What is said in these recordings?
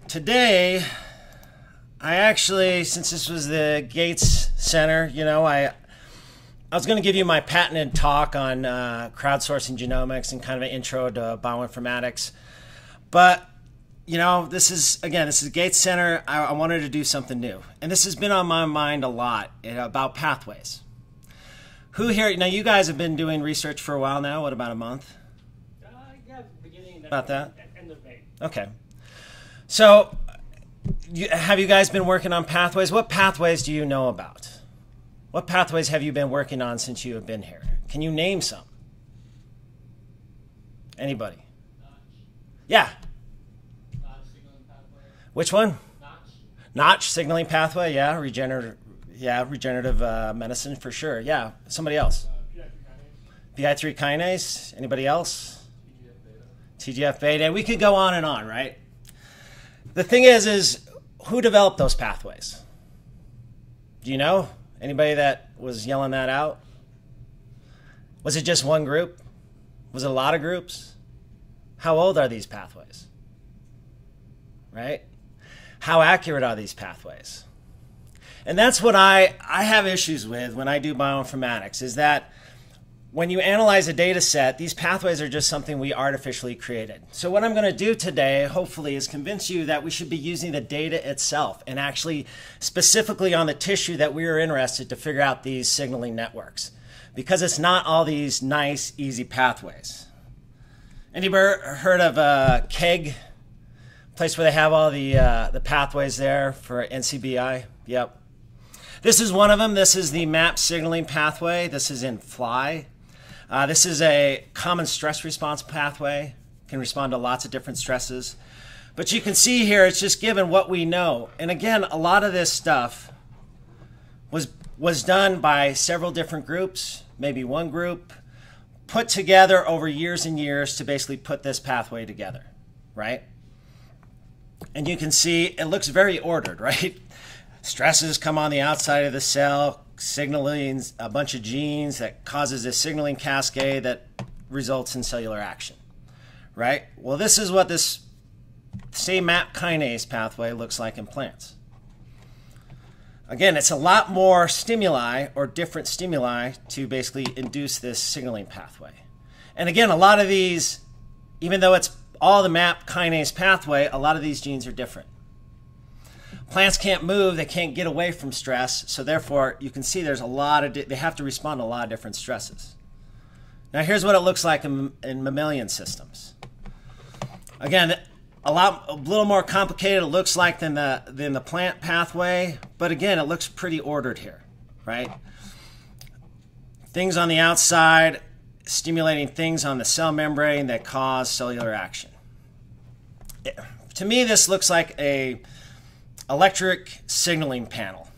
today, I actually, since this was the Gates Center, you know, I was going to give you my patented talk on crowdsourcing genomics and kind of an intro to bioinformatics. But, you know, this is Gates Center. I wanted to do something new. And this has been on my mind a lot about pathways. Who here, now you guys have been doing research for a while now, what, about a month? Yeah, beginning. About that? End of May. Okay. So, have you guys been working on pathways? What pathways do you know about? What pathways have you been working on since you have been here? Can you name some? Anybody? Notch. Yeah. Notch signaling pathway. Which one? Notch. Notch signaling pathway. Yeah. Regenerative medicine for sure. Yeah. Somebody else? PI3 kinase. Anybody else? TGF beta. We could go on and on, right? The thing is who developed those pathways? Do you know? Anybody that was yelling that out? Was it just one group? Was it a lot of groups? How old are these pathways? Right? How accurate are these pathways? And that's what I have issues with when I do bioinformatics, is that when you analyze a data set, these pathways are just something we artificially created. So what I'm going to do today, hopefully, is convince you that we should be using the data itself and actually specifically on the tissue that we are interested to figure out these signaling networks. Because it's not all these nice, easy pathways. Anybody heard of KEGG? Place where they have all the pathways there for NCBI? Yep. This is one of them. This is the MAP signaling pathway. This is in Fly. This is a common stress response pathway. Can respond to lots of different stresses. But you can see here, it's just given what we know. And again, a lot of this stuff was done by several different groups, maybe one group, put together over years and years to basically put this pathway together, right? And you can see it looks very ordered, right? Stresses come on the outside of the cell, signaling a bunch of genes that causes a signaling cascade that results in cellular action, right? Well, this is what this same MAP kinase pathway looks like in plants. Again, it's a lot more stimuli or different stimuli to basically induce this signaling pathway. And again, a lot of these, even though it's all the MAP kinase pathway, a lot of these genes are different. Plants can't move, they can't get away from stress, so therefore you can see there's a lot of, they have to respond to a lot of different stresses. Now here's what it looks like in mammalian systems. Again, a little more complicated it looks like than the plant pathway, but again, it looks pretty ordered here, right? Things on the outside stimulating things on the cell membrane that cause cellular action. To me, this looks like a electric signaling panel.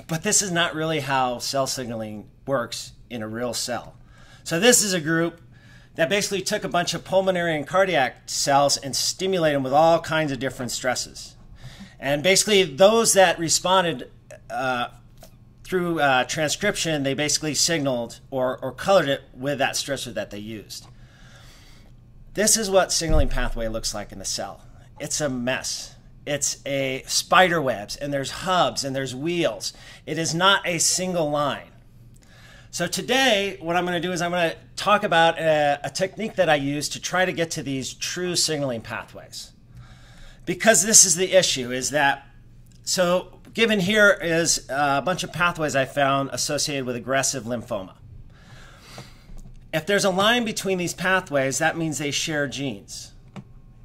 But this is not really how cell signaling works in a real cell. So this is a group that basically took a bunch of pulmonary and cardiac cells and stimulated them with all kinds of different stresses. And basically those that responded through transcription, they basically signaled or colored it with that stressor that they used. This is what signaling pathway looks like in the cell. It's a mess. It's a spider webs, and there's hubs, and there's wheels. It is not a single line. So today, what I'm going to do is I'm going to talk about a technique that I use to try to get to these true signaling pathways. Because this is the issue, is that, so given here is a bunch of pathways I found associated with aggressive lymphoma. If there's a line between these pathways, that means they share genes.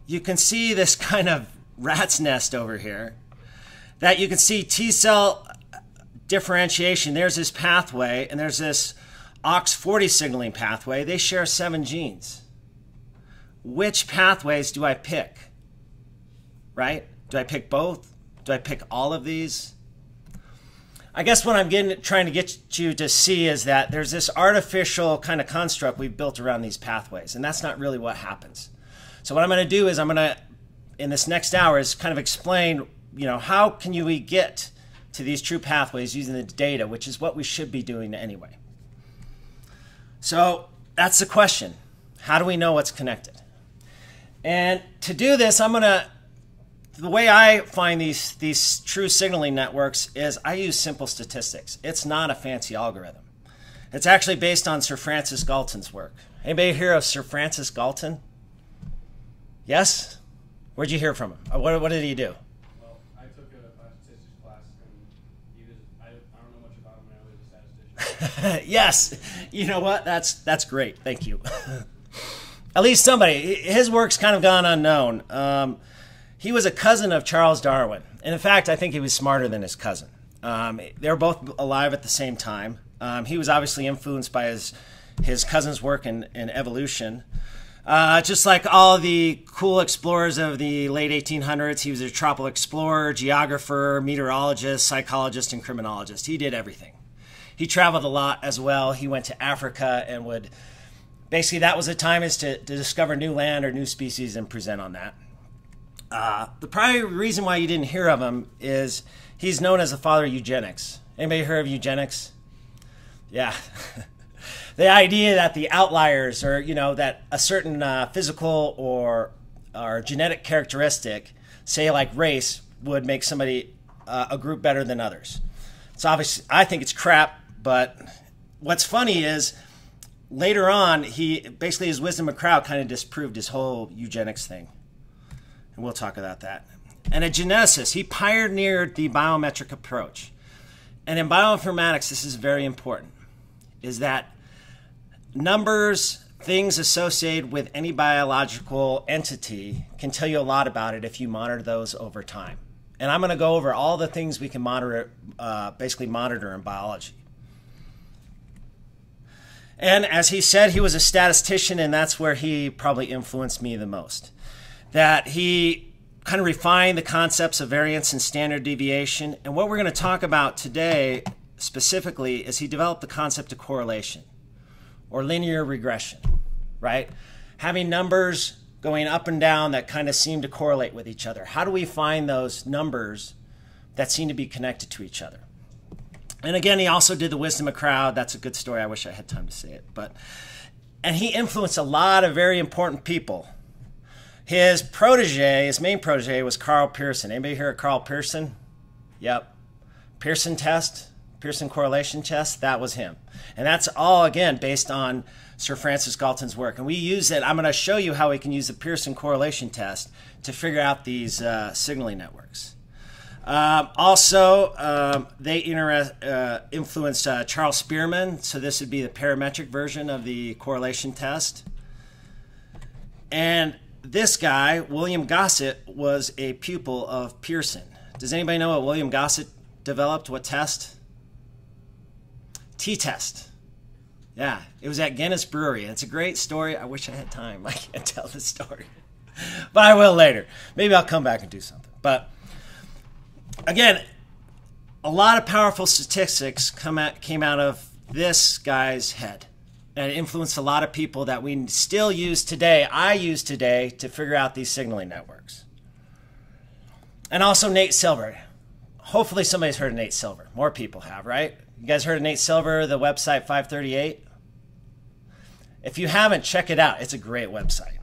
You can see this kind of rat's nest over here, that you can see T cell differentiation. There's this pathway, and there's this OX40 signaling pathway. They share 7 genes. Which pathways do I pick? Right? Do I pick both? Do I pick all of these? I guess what I'm trying to get you to see is that there's this artificial kind of construct we've built around these pathways, and that's not really what happens. So what I'm going to do is I'm going to, in this next hour, is kind of explain, you know, how can we get to these true pathways using the data, which is what we should be doing anyway. So that's the question. How do we know what's connected? And to do this, I'm going to the way I find these true signaling networks is I use simple statistics. It's not a fancy algorithm. It's actually based on Sir Francis Galton's work. Anybody hear of Sir Francis Galton? Yes? Where'd you hear from him? What did he do? Well, I took a statistics class, and I don't know much about him. I was a statistician. Yes. You know what? That's great. Thank you. At least somebody. His work's kind of gone unknown. He was a cousin of Charles Darwin. And in fact, I think he was smarter than his cousin. They were both alive at the same time. He was obviously influenced by his cousin's work in evolution. Just like all the cool explorers of the late 1800s, he was a tropical explorer, geographer, meteorologist, psychologist, and criminologist. He did everything. He traveled a lot as well. He went to Africa and would... Basically, that was a time is to discover new land or new species and present on that. The primary reason why you didn't hear of him is he's known as the father of eugenics. Anybody heard of eugenics? Yeah. The idea that the outliers, or that a certain physical or genetic characteristic, say like race, would make somebody a group better than others. It's obviously, I think it's crap, but what's funny is later on, his wisdom of crowd kind of disproved his whole eugenics thing. And we'll talk about that. And a geneticist, he pioneered the biometric approach. And in bioinformatics, this is very important, is that numbers, things associated with any biological entity can tell you a lot about it if you monitor those over time. And I'm going to go over all the things we can monitor in biology. And as he said, he was a statistician, and that's where he probably influenced me the most. That he kind of refined the concepts of variance and standard deviation. And what we're going to talk about today specifically is he developed the concept of correlation or linear regression, right? Having numbers going up and down that kind of seem to correlate with each other. How do we find those numbers that seem to be connected to each other? And again, he also did the wisdom of crowd. That's a good story. I wish I had time to say it. And he influenced a lot of very important people. His main protege was Carl Pearson. Anybody hear of Carl Pearson? Yep. Pearson test, Pearson correlation test, that was him. And that's all, again, based on Sir Francis Galton's work. And we use it. I'm going to show you how we can use the Pearson correlation test to figure out these signaling networks. They influenced Charles Spearman, so this would be the parametric version of the correlation test. And this guy, William Gossett, was a pupil of Pearson. Does anybody know what William Gossett developed? What test? T-test. Yeah, it was at Guinness Brewery. And it's a great story. I wish I had time. I can't tell the story. But I will later. Maybe I'll come back and do something. But again, a lot of powerful statistics came out of this guy's head. And it influenced a lot of people that we still use today, I use today, to figure out these signaling networks. And also Nate Silver. Hopefully somebody's heard of Nate Silver. More people have, right? You guys heard of Nate Silver, the website 538? If you haven't, check it out. It's a great website.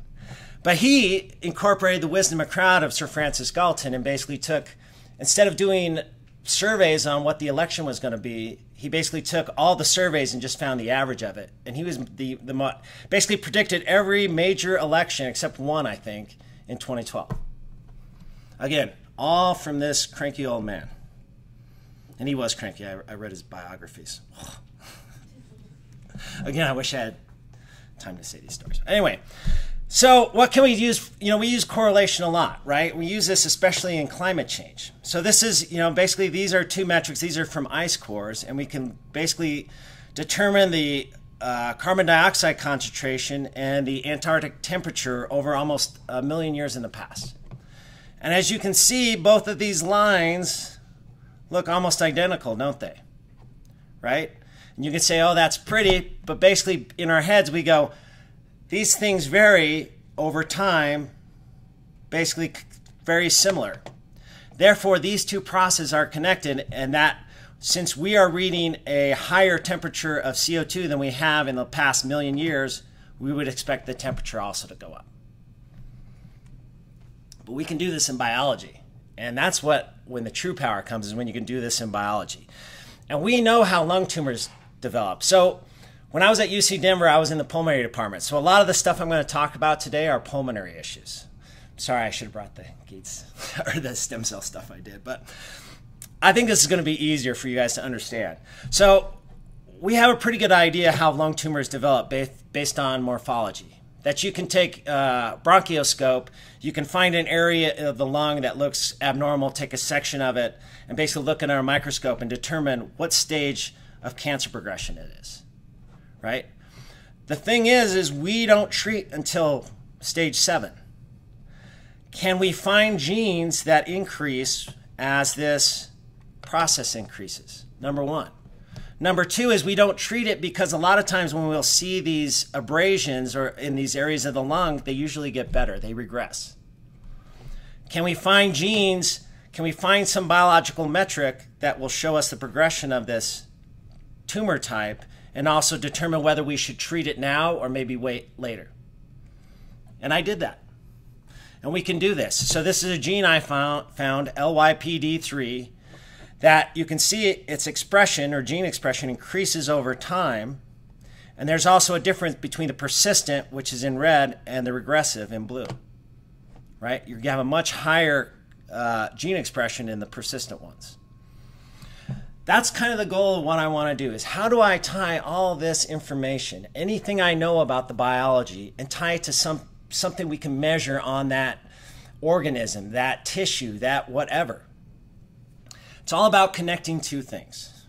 But he incorporated the wisdom of crowd of Sir Francis Galton and basically took, instead of doing surveys on what the election was going to be, he basically took all the surveys and just found the average of it. And he was basically predicted every major election except one, I think, in 2012. Again, all from this cranky old man. And he was cranky. I read his biographies. Again, I wish I had time to say these stories. Anyway, so what can we use? We use correlation a lot, right? We use this especially in climate change. So this is, basically these are two metrics. These are from ice cores, and we can basically determine the carbon dioxide concentration and the Antarctic temperature over almost 1 million years in the past. And as you can see, both of these lines look almost identical, don't they? Right? And you can say, oh, that's pretty, but basically in our heads we go, these things vary over time, basically very similar. Therefore, these two processes are connected, and that since we are reading a higher temperature of CO2 than we have in the past 1 million years, we would expect the temperature also to go up. But we can do this in biology. And that's when the true power comes, is when you can do this in biology. And we know how lung tumors develop. So when I was at UC Denver, I was in the pulmonary department. So a lot of the stuff I'm going to talk about today are pulmonary issues. Sorry, I should have brought the gates or the stem cell stuff I did. But I think this is going to be easier for you guys to understand. So we have a pretty good idea how lung tumors develop based on morphology. That you can take a bronchioscope, you can find an area of the lung that looks abnormal, take a section of it, and basically look at our microscope and determine what stage of cancer progression it is, right? The thing is we don't treat until stage 7. Can we find genes that increase as this process increases? Number one. Number two is we don't treat it because a lot of times when we'll see these abrasions or in these areas of the lung, they usually get better, they regress. Can we find genes, can we find some biological metric that will show us the progression of this tumor type and also determine whether we should treat it now or maybe wait later? And I did that. And we can do this. So this is a gene I found LYPD3, that you can see its expression or gene expression increases over time. And there's also a difference between the persistent, which is in red, and the regressive in blue, right? You have a much higher gene expression in the persistent ones. That's kind of the goal of what I want to do, is how do I tie all this information, anything I know about the biology, and tie it to something we can measure on that organism, that tissue, that whatever. It's all about connecting two things.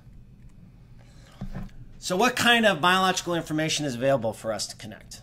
So what kind of biological information is available for us to connect?